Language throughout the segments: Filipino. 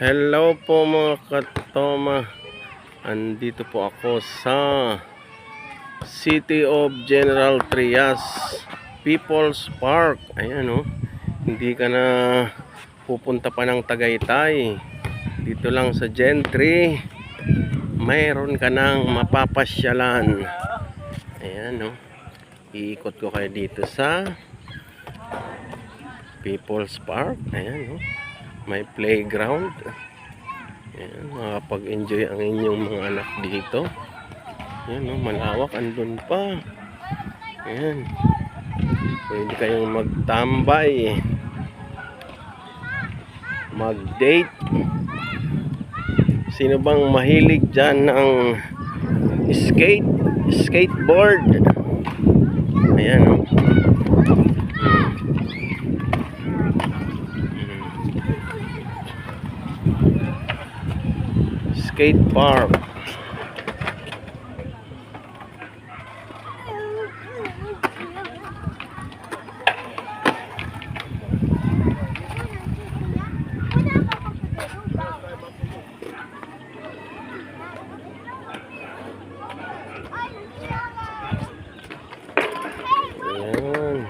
Hello po mga katoma. Andito po ako sa City of General Trias People's Park. Ayan o. Hindi ka na pupunta pa ng Tagaytay. Dito lang sa Gentry mayroon ka nang mapapasyalan. Ayan o. Iikot ko kayo dito sa People's Park. Ayan o. May playground. Ayan, makapag-enjoy ang inyong mga anak dito. Ayan, no, malawak, andun pa. Ayan, pwede kayong magtambay, mag-date. Sino bang mahilig dyan ng skateboard? Ayan, no. Skate park. Ayan.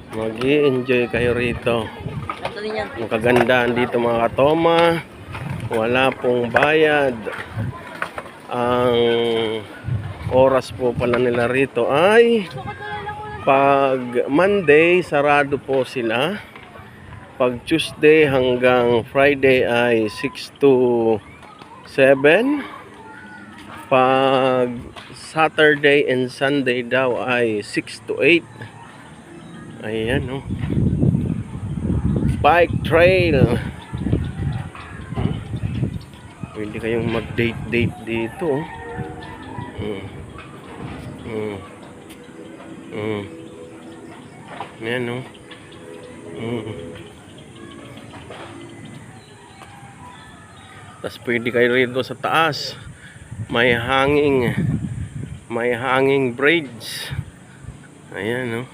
Mag-i-enjoy kayo rito. Ang kagandahan dito mga katoma, wala pong bayad. Ang oras po pala nila rito ay pag Monday sarado po sila. Pag Tuesday hanggang Friday ay 6 to 7. Pag Saturday and Sunday daw ay 6 to 8. Ayan, no. Bike trail. Pwede kayong mag-date dito. Ayan, no. Tapos pwede kayo rito sa taas. May hanging bridge. Ayan, no.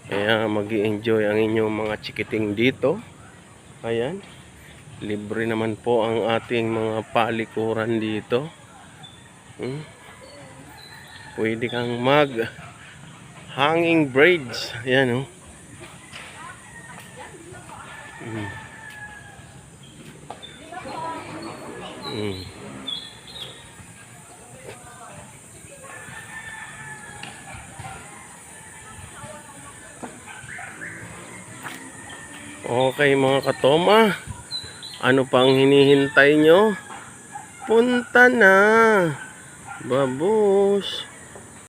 Kaya mag-i-enjoy ang inyong mga chikiting dito. Ayan. Libre naman po ang ating mga palikuran dito. Pwede kang hanging bridge. Ayan, no. Okay mga katoma, ano pang hinihintay nyo? Punta na, babos.